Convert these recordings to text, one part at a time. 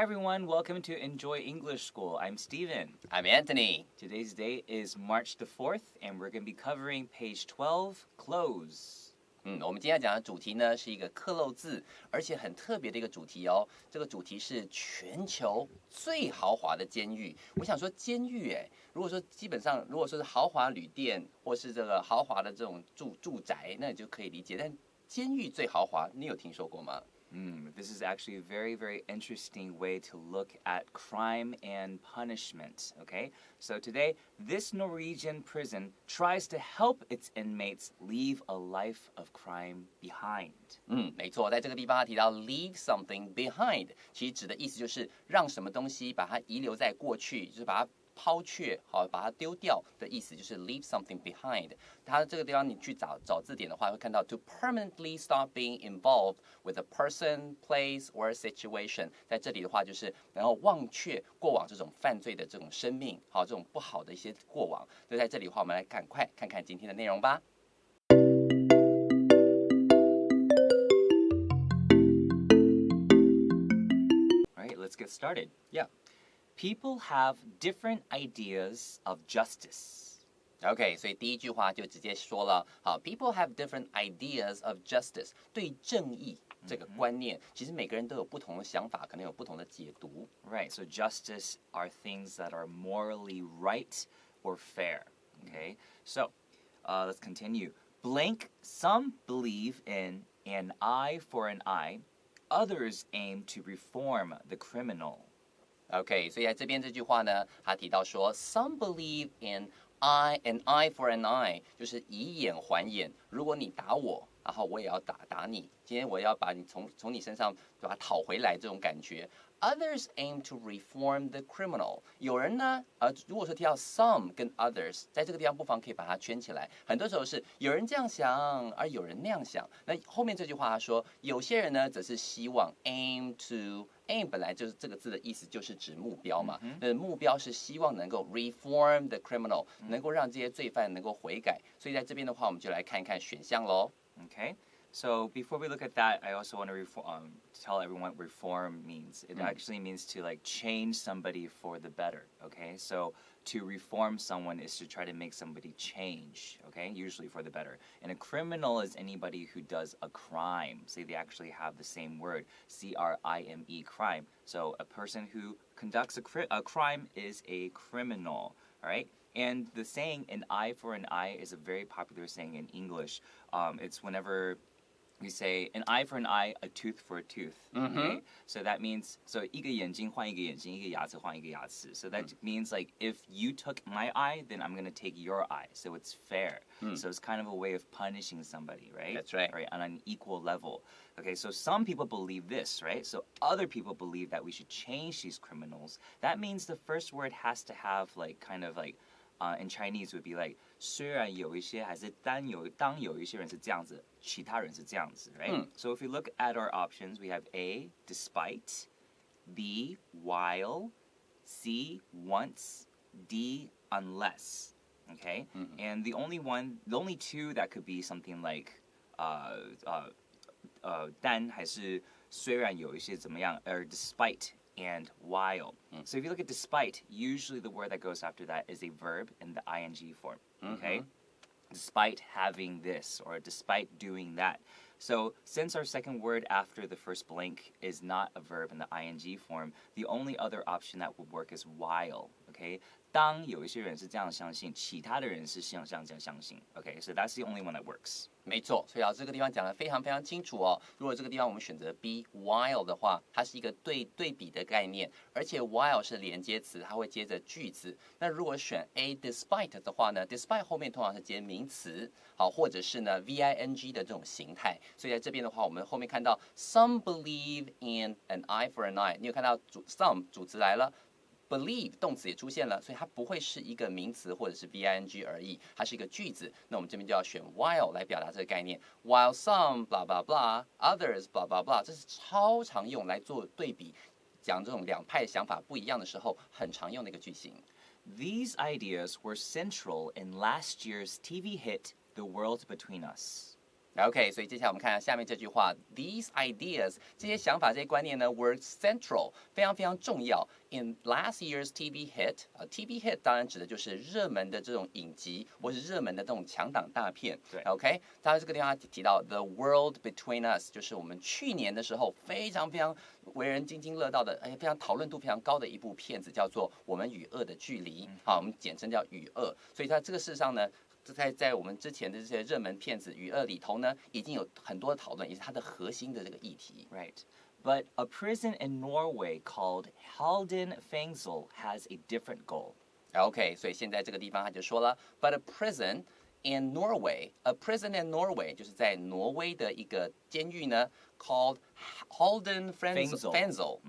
Hi everyone, welcome to Enjoy English School. I'm Steven. I'm Antony. Today's date is March the 4th, and we're going to be covering page 12, Cloze. 我们今天讲的主题呢是一个克漏字，而且很特别的一个主题哦。这个主题是全球最豪华的监狱。我想说监狱，如果说基本上如果说是豪华旅店或是这个豪华的这种住宅，那你就可以理解。但监狱最豪华，你有听说过吗？This is actually a very, very interesting way to look at crime and punishment, okay? So today, this Norwegian prison tries to help its inmates leave a life of crime behind. 没错，在这个地方他提到 leave something behind， 其实指的意思就是让什么东西把它遗留在过去，就是把它抛却，好，把它丢掉的意思就是 leave something behind。它这个地方你去找字典的话，会看到 to permanently stop being involved with a person, place or situation。在这里的话，就是然后忘却过往这种犯罪的这种生命，好，这种不好的一些过往。所以在这里的话，我们来赶快看看今天的内容吧。All right, let's get started. Yeah. People have different ideas of justice. OK， 所以第一句话就直接说了，好 ，People have different ideas of justice。对正义这个观念，其实每个人都有不同的想法，可能有不同的解读。Right, so justice are things that are morally right or fair. Okay, so let's continue. Blank, some believe in an eye for an eye. Others aim to reform the criminal.OK， 所以在这边这句话呢，他提到说 ，Some believe in an eye for an eye， 就是以眼还眼。如果你打我，然后我也要打你。今天我要把你从你身上把它讨回来，这种感觉。Others aim to reform the criminal。有人呢，如果说提到 some 跟 others， 在这个地方不妨可以把它圈起来。很多时候是有人这样想，而有人那样想。那后面这句话他说，有些人呢则是希望 aim to。aim 本来就是这个字的意思，就是指目标嘛。目标是希望能够 reform the criminal， 能够让这些罪犯能够悔改。所以在这边的话，我们就来看一看选项喽。Okay. So before we look at that, I also want to tell everyone what reform means. It actually means to like change somebody for the better. Okay. So to reform someone is to try to make somebody change. Okay. Usually for the better. And a criminal is anybody who does a crime. So they actually have the same word, crime, crime. So a person who conducts a crime is a criminal. All right. And the saying an eye for an eye is a very popular saying in English. It's whenever we say an eye for an eye, a tooth for a tooth. Okay? So that means, so 一个眼睛换一个眼睛，一个牙齿换一个牙齿. So that means like if you took my eye, then I'm going to take your eye. So it's fair. So it's kind of a way of punishing somebody, right? That's right. Right, on an equal level. Okay, so some people believe this, right? So other people believe that we should change these criminals. That means the first word has to have like kind of like in Chinese would be like 虽然有一些还是当有一些人是这样子，其他人是这样子 right? So if we look at our options, we have A, despite, B, while, C, once, D, unless. Okay? And the only two that could be something like 但还是虽然有一些怎么样 or despite and while. So if you look at despite, usually the word that goes after that is a verb in the ing form. Okay? Despite having this or despite doing that. So since our second word after the first blank is not a verb in the ing form, the only other option that would work is while. Okay? 当有一些人是这样相信，其他的人是像这样相信。Okay, so that's the only one that works. 没错，所以这个地方讲得非常非常清楚哦。如果这个地方我们选择 B while 的话，它是一个对比的概念，而且 while 是连接词，它会接着句子。那如果选 A despite 的话呢 ，despite 后面通常是接名词，好，或者是呢 VING 的这种形态。所以在这边的话，我们后面看到 some believe in an eye for an eye， 你有看到some 主词来了。believe 动词也出现了，所以它不会是一个名词或者是 VING 而已，它是一个句子。那我们这边就要选 while 来表达这个概念。While some blah blah blah, others blah blah blah， 这是超常用来做对比，讲这种两派想法不一样的时候很常用的一个句型。These ideas were central in last year's TV hit The World Between Us. OK， 所以接下来我们看下面这句话 ，These ideas 这些想法、这些观念呢，were central 非常非常重要 in last year's TV hit。TV hit 当然指的就是热门的这种影集或是热门的这种强档大片。对 ，OK， 当然这个地方提到 The World Between Us， 就是我们去年的时候非常非常为人津津乐道的，非常讨论度非常高的一部片子，叫做《我们与恶的距离》。好，我们简称叫《与恶》。所以它这个事实上呢。在我们之前的这些热门片子《与恶》里头呢，已经有很多讨论，也是它的核心的这个议题。Right. But a prison in Norway called Halden Fengsel has a different goal. OK， 所以现在这个地方他就说了 ，But a prison in Norway， a prison in Norway 就是在挪威的一个监狱呢 ，called Halden Fengsel，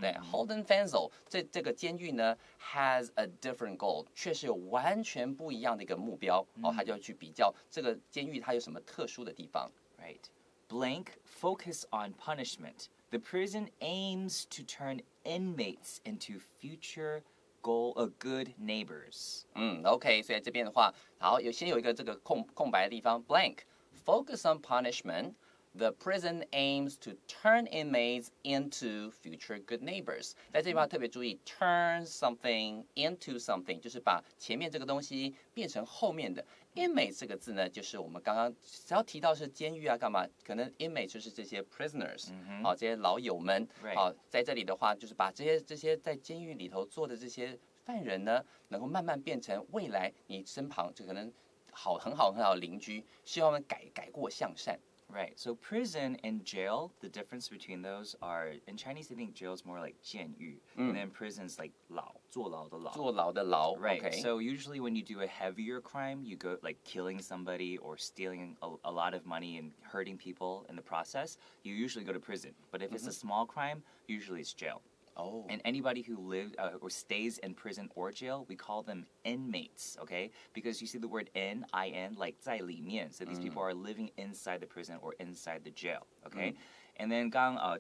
对 ，Halden Fengsel 这个监狱呢 has a different goal， 确实有完全不一样的一个目标。他就去比较这个监狱它有什么特殊的地方。Right. Blank focus on punishment. The prison aims to turn inmates into future good neighbors. OK， 所以这边的话，好，先有一个这个空白的地方 ，blank focus on punishment. The prison aims to turn inmates into future good neighbors. 在这地方特别注意 turn something into something， 就是把前面这个东西变成后面的。inmate 这个字呢，就是我们刚刚只要提到是监狱啊，干嘛？可能 inmate 就是这些 prisoners， 好，这些牢友们。好，在这里的话，就是把这些在监狱里头做的这些犯人呢，能够慢慢变成未来你身旁就可能很好的邻居，希望他们改过向善。Right. So prison and jail, the difference between those are in Chinese I think jail is more like 监狱, and then prison's like 牢,坐牢的牢. 坐牢的牢 Right. Okay. So usually when you do a heavier crime, you go like killing somebody or stealing a lot of money and hurting people in the process, you usually go to prison. But if it's a small crime, usually it's jail. Oh. And anybody who lives or stays in prison or jail, we call them inmates, okay? Because you see the word in, I-N, like 在里面. So these people are living inside the prison or inside the jail, okay? And then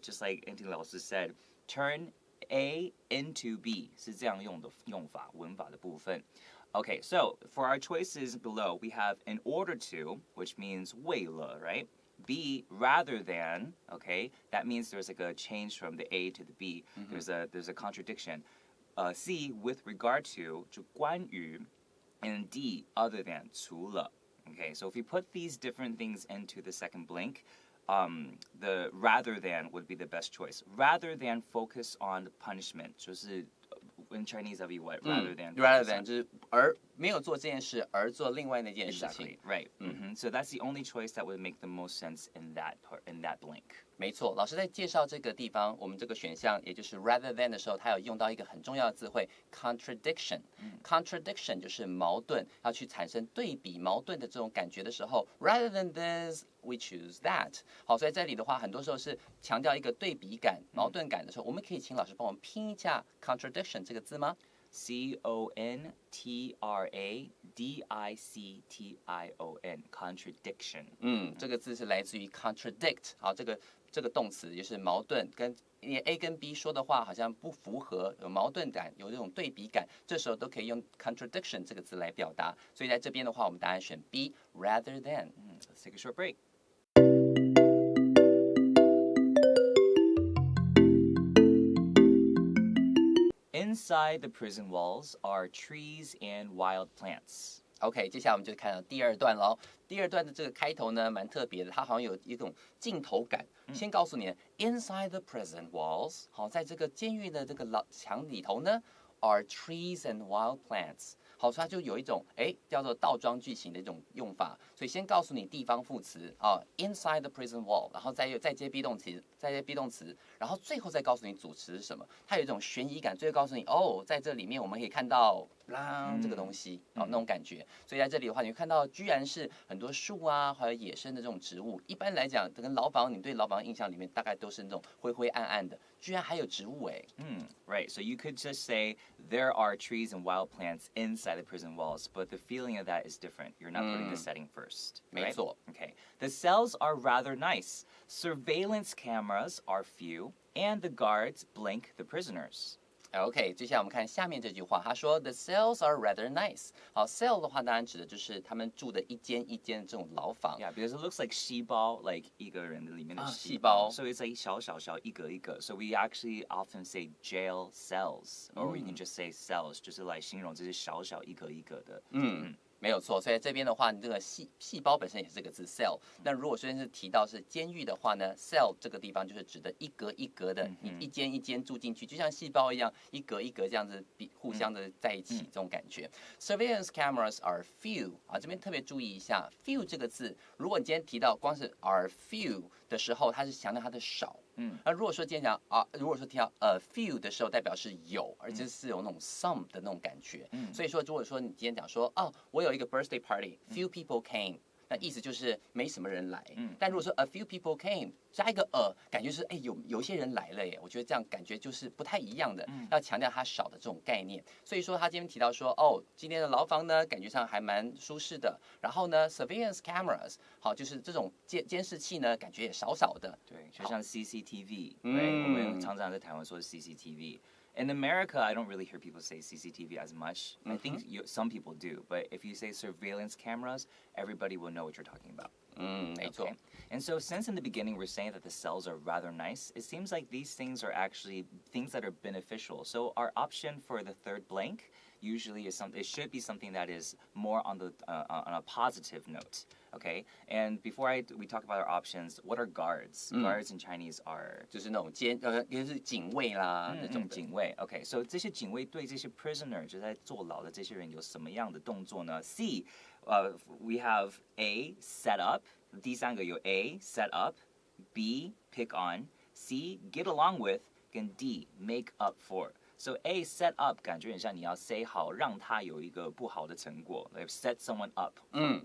just like Antony 老师 said, turn A into B 是这样用法文法的部分. Okay, so for our choices below, we have in order to, which means 为了, right? B, rather than, okay, that means there's like a change from the A to the B. There's a contradiction. C, with regard to, 就关于, and D, other than, 除了. Okay, so if we put these different things into the second blank, the rather than would be the best choice. Rather than focus on the punishment, 就是 in Chinese that'd be what? Rather than 就是而没有做这件事，而做另外那件事情。Exactly, right. So that's the only choice that would make the most sense in that blank. 没错，老师在介绍这个地方，我们这个选项也就是 rather than 的时候，他有用到一个很重要的词汇 contradiction。contradiction 就是矛盾，要去产生对比矛盾的这种感觉的时候 ，rather than this we choose that。好，所以在这里的话，很多时候是强调一个对比感、矛盾感的时候，我们可以请老师帮我们拼一下 contradiction 这个字吗C-O-N-T-R-A-D-I-C-T-I-O-N, contradiction. 这个字是来自于 contradict， 好，这个动词也是矛盾，跟A 跟 B 说的话好像不符合，有矛盾感，有这种对比感，这时候都可以用 contradiction 这个字来表达。所以在这边的话，我们答案选 B rather than。Let's take a short break. Inside the prison walls are trees and wild plants. OK， 接下来我们就看到第二段喽。第二段的这个开头呢，蛮特别的，它好像有一种镜头感。先告诉你 ，Inside the prison walls， 好，在这个监狱的这个墙里头呢 ，are trees and wild plants。好，所以它就有一种叫做倒装句型的一种用法。所以先告诉你地方副词啊 ，inside the prison wall， 然后再接 be 动词，然后最后再告诉你主词是什么。它有一种悬疑感，最后告诉你在这里面我们可以看到这个东西那种感觉。所以在这里的话，你会看到居然是很多树啊，还有野生的这种植物。一般来讲，这个牢房，你对牢房印象里面大概都是那种灰灰暗暗的，居然还有植物Right. So you could just say there are trees and wild plants inside the prison walls, but the feeling of that is different. You're not putting the setting first. 没错。Okay. The cells are rather nice. Surveillance cameras are few, and the guards blink the prisoners. OK， 接下来我们看下面这句话，他说 The cells are rather nice。好 ，cell 的话当然指的就是他们住的一间一间的这种牢房。Yeah, because it looks like 细胞 like 一个人的里面的细胞。So it's like 小一个一个。So we actually often say jail cells, or we can just say cells， 就是来形容这些小一个一个的。没有错，所以这边的话，你这个细胞本身也是这个字 cell。那如果说是提到是监狱的话呢 ，cell 这个地方就是指的一格一格的，你一间一间住进去，就像细胞一样，一格一格这样子互相的在一起，这种感觉。Surveillance cameras are few 啊，这边特别注意一下 few 这个字，如果你今天提到光是 are few 的时候，它是强调它的少。那如果说今天讲如果说提到a few 的时候，代表是有，而且是有那种 some 的那种感觉。所以说，如果说你今天讲说，我有一个 birthday party，few people came，那意思就是没什么人来。但如果说 a few people came 加一个感觉是有些人来了耶，我觉得这样感觉就是不太一样的，要强调它少的这种概念。所以说他今天提到说，今天的牢房呢，感觉上还蛮舒适的。然后呢 ，surveillance cameras， 好，就是这种监视器呢，感觉也少的。对，就像 CCTV， right？ 我们常常在台湾说 CCTV。In America, I don't really hear people say CCTV as much. I think some people do, but if you say surveillance cameras, everybody will know what you're talking about. 没错。Okay. And so since in the beginning we're saying that the cells are rather nice, it seems like these things are actually things that are beneficial. So our option for the third blank usually is it should be something that is more on a positive note. Okay, and before we talk about our options, what are guards? Guards in Chinese are 就是那种也是警卫啦，那种警卫。Okay, so 这些警卫对这些 prisoner 就在坐牢的这些人有什么样的动作呢 ？C, we have A set up. 第三个有 A set up, B pick on, C get along with, 跟 D make up for.So A set up 感觉很像你要 say 好，让他有一个不好的成果 ，like set someone up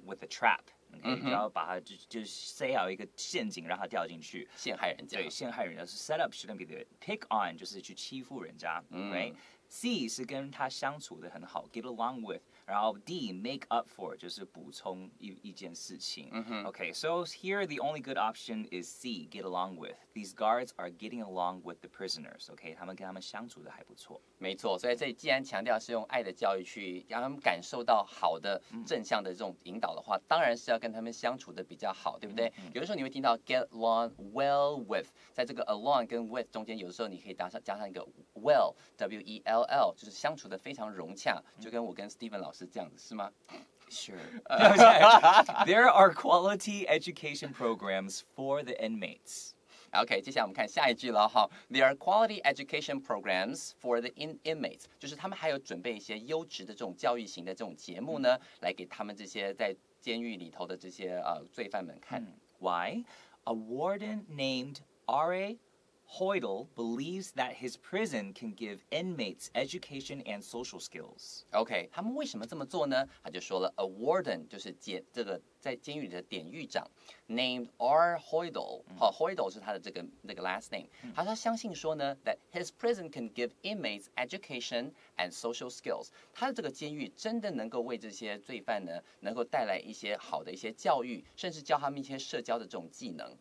with a trap。Okay, 然后把他就 say 好一个陷阱，让他掉进去，陷害人家。对，陷害人家。So set up shouldn't be the pick on 就是去欺负人家，right？C 是跟他相处的很好 ，get along with。然后 D make up for 就是补充一件事情。Okay, so here the only good option is C, get along with. These guards are getting along with the prisoners. Okay, 他们跟他们相处的还不错。没错，所以这里既然强调是用爱的教育去让他们感受到好的正向的这种引导的话，当然是要跟他们相处的比较好，对不对？有的时候你会听到 get along well with， 在这个 along 跟 with 中间，有的时候你可以加上一个 well W-E-L-L， 就是相处的非常融洽，就跟我跟 Steven 老师这样子，是吗？Sure. There are quality education programs for the inmates.OK, 接下来我们看下一句了哈。There are quality education programs for the inmates， 就是他们还有准备一些优质的这种教育型的这种节目呢，来给他们这些在监狱里头的这些罪犯们看。Why? A warden named R.A. Hoidel believes that his prison can give inmates education and social skills. OK， 他们为什么这么做呢？他就说了 ，a warden 就是这个在监狱里的典狱长 ，named R. Hoidel， 好 ，Hoidel 是他的这个 last name。他相信说呢 ，that his prison can give inmates education and social skills。他的这个监狱真的能够为这些罪犯呢，能够带来一些好的一些教育，甚至教他们一些社交的这种技能。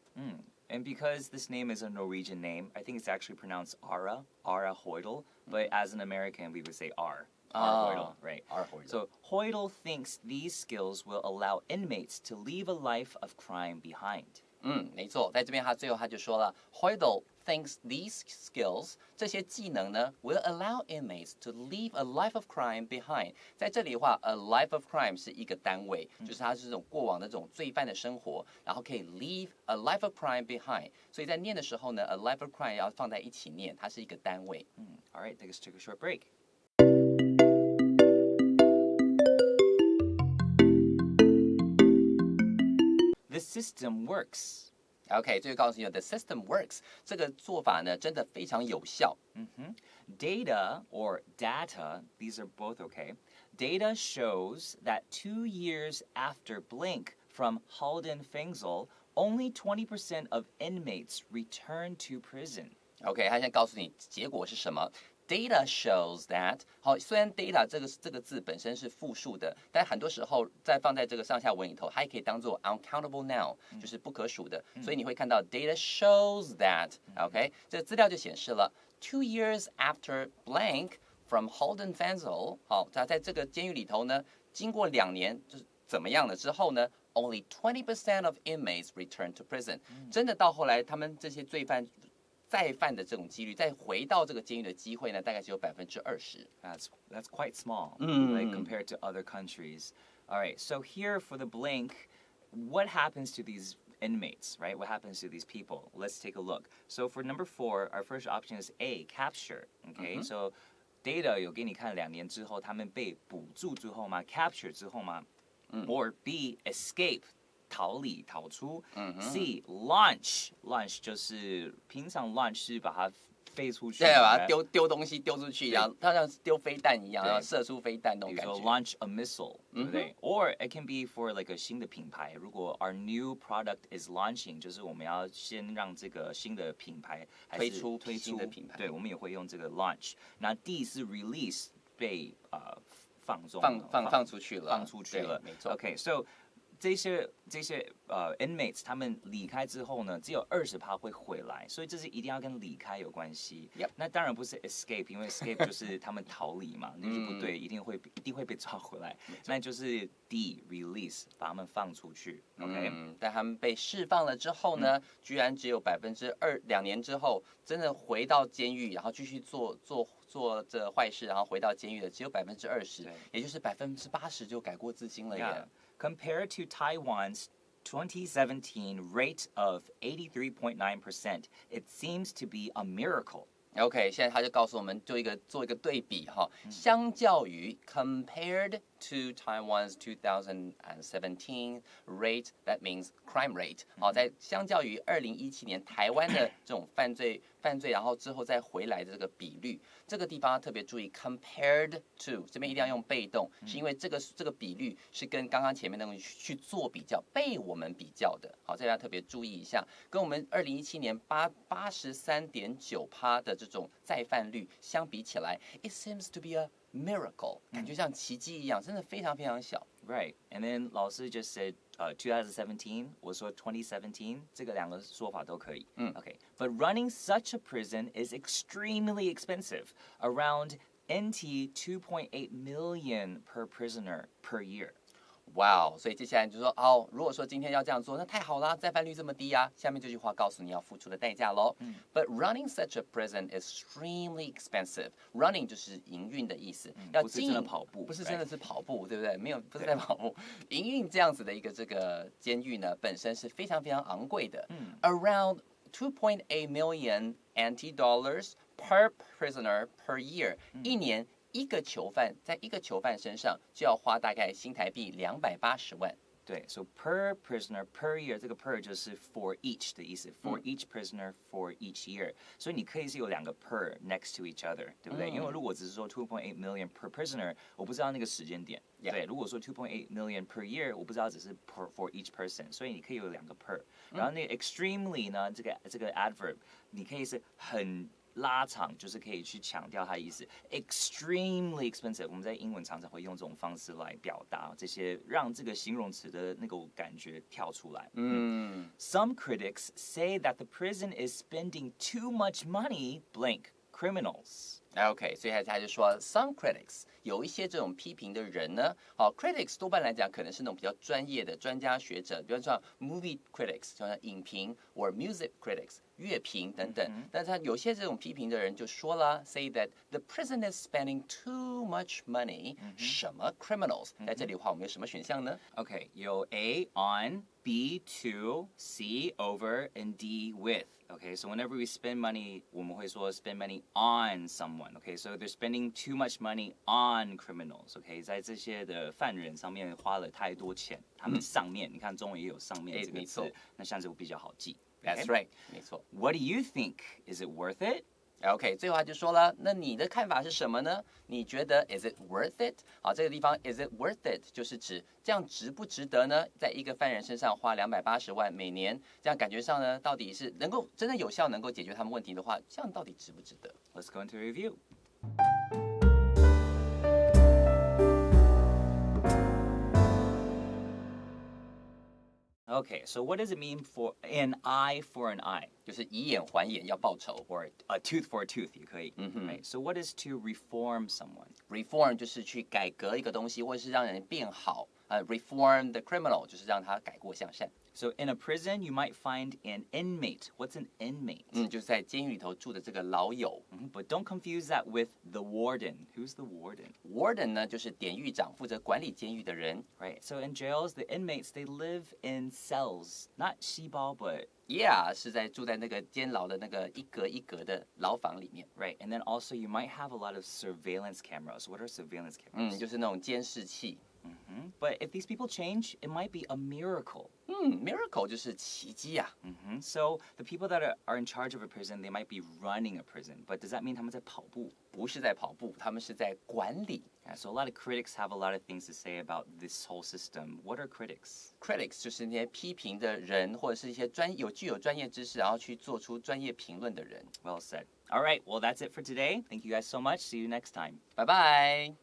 And because this name is a Norwegian name, I think it's actually pronounced Ara Hoidel, but as an American, we would say R Hoidel, right? R Hoidel. So Hoidel thinks these skills will allow inmates to leave a life of crime behind. 没错，在这边他最后他就说了 ，Hoidel thinks these skills 这些技能呢 will allow inmates to leave a life of crime behind。在这里的话 ，a life of crime 是一个单位，就是它是这种过往的这种罪犯的生活，然后可以 leave a life of crime behind。所以在念的时候呢 ，a life of crime 要放在一起念，它是一个单位。All right, let's take a short break. The system works. OK， 这就告诉你 the system works 这个做法呢，真的非常有效。Data or data, these are both okay. Data shows that 2 years after blank from Halden Fengsel, only 20% of inmates return to prison. OK， 他现在告诉你结果是什么。Data shows that 好，虽然 data 这个字本身是复数的，但很多时候在放在这个上下文里头，它也可以当做 uncountable noun， 就是不可数的。所以你会看到 data shows that，OK， 这个资料就显示了2 years after blank from Holden Fenzl， 好，他在这个监狱里头呢，经过2年就是怎么样了之后呢 ，only 20% of inmates return to prison。真的到后来，他们这些罪犯再犯的这种几率，再回到这个监狱的机会呢，大概只有20%。That's quite small, like compared to other countries. All right, so here for the blink, what happens to these inmates, right? What happens to these people? Let's take a look. So for number 4, our first option is A, capture. Okay, so data 有给你看2年之后他们被捕住之后吗 ？capture 之后吗？Or B, escape. 逃离逃出 C launch 就是平常 launch 是把它飞出去，对，把它丢东西丢出去一样，它像丢飞弹一样，然后射出飞弹那种感觉。比如说 launch a missile， 对不对？Or it can be for like a 新的品牌，如果 our new product is launching， 就是我们要先让这个新的品牌推出新的品牌，对，我们也会用这个 launch。那 D 是 release， 被放出去了，放出去了，没错。Okay, so这些inmates 他们离开之后呢，只有20%会回来，所以这是一定要跟离开有关系。那当然不是 escape， 因为 escape 就是他们逃离嘛，那就不对，一定会被抓回来。那就是 D release， 把他们放出去。OK，但他们被释放了之后呢，居然只有2年之后，真的回到监狱，然后继续做这坏事，然后回到监狱的只有20%，也就是80%就改过自新了耶。Compared to Taiwan's 2017 rate of 83.9%, it seems to be a miracle. OK， 现在他就告诉我们做一个对比哈，相较于 compared to Taiwan's 2017 rate, that means crime rate。好，在相较于2017年台湾的这种犯罪，然后之后再回来的这个比率，这个地方要特别注意 compared to， 这边一定要用被动，是因为这个比率是跟刚刚前面那个去做比较，被我们比较的。好，这要特别注意一下，跟我们2017年83.9%的这种再犯率相比起来 ，it seems to be a miracle， 感觉像奇迹一样，真的非常非常小。Right, and then 老师 just said 2017， 我说2017， 这个2个说法都可以。Okay, but running such a prison is extremely expensive, around NT 2.8 million per prisoner per year. 哇哦！所以接下来就说如果说今天要这样做，那太好啦，再犯率这么低啊。下面这句话告诉你要付出的代价喽。But running such a prison is extremely expensive. Running 就是营运的意思，要不是真的跑步，不是真的是跑步，对不对？没有，不是在跑步。营运这样子的一个这个监狱呢，本身是非常非常昂贵的。Around 2.8 million NT dollars per prisoner per year，一年。在一个囚犯身上就要花大概新台币280万。对 ，so per prisoner per year， 这个 per 就是 for each 的意思 ，for each prisoner for each year， 所以你可以是有2个 per next to each other， 对不对？因为如果只是说 2.8 million per prisoner， 我不知道那个时间点。对，如果说 2.8 million per year， 我不知道只是 for each person， 所以你可以有2个 per。然后那个 extremely 呢，这个 adverb， 你可以是很。拉长就是可以去强调它的意思 ，extremely expensive。我们在英文常常会用这种方式来表达这些，让这个形容词的那个感觉跳出来。Some critics say that the prison is spending too much money, blank criminals。OK， 所以他就说 some critics 有一些这种批评的人呢，critics 多半来讲可能是那种比较专业的专家学者，比如说 movie critics， 像影评 or music critics 乐评等等。但是他有些这种批评的人就说了 ，say that the prison is spending too much money，什么 criminals？在这里的话，我们有什么选项呢 ？OK， 有 A on。B to, C over, and D with. Okay, so whenever we spend money, 我们会说 spend money on someone. Okay, so they're spending too much money on criminals. Okay, 在这些的犯人上面花了太多钱，他们上面，你看中文也有上面这个词，那像这个比较好记。That's right， 没错。What do you think? Is it worth it?OK， 最后他就说了，那你的看法是什么呢？你觉得 is it worth it？ 好，这个地方 is it worth it 就是指这样值不值得呢？在一个犯人身上花280万每年，这样感觉上呢，到底是能够真的有效能够解决他们问题的话，这样到底值不值得 ？Let's go into review. Okay, so what does it mean for an eye for an eye? 就是以眼还眼，要报仇。Or a tooth for a tooth, 也可以。Right? So what is to reform someone? Reform 就是去改革一个东西，或者是让人变好。Reform the criminal 就是让他改过向善。So in a prison, you might find an inmate. What's an inmate? 就是在监狱里头住的这个牢友。But don't confuse that with the warden. Who's the warden? Warden 呢，就是典狱长，负责管理监狱的人。Right. So in jails, the inmates, they live in cells. Not 细胞, but Yeah， 是住在那个监牢的那个一格一格的牢房里面。Right, and then also you might have a lot of surveillance cameras. What are surveillance cameras? 就是那种监视器。But if these people change, it might be a miracle. Miracle 就是奇迹啊。So the people that are in charge of a prison, they might be running a prison. But does that mean 他们在跑步？不是在跑步，他们是在管理。So a lot of critics have a lot of things to say about this whole system. What are critics? Critics 就是那些批评的人，或者是一些具有专业知识，然后去做出专业评论的人。Well said. All right, well that's it for today. Thank you guys so much. See you next time. 拜拜。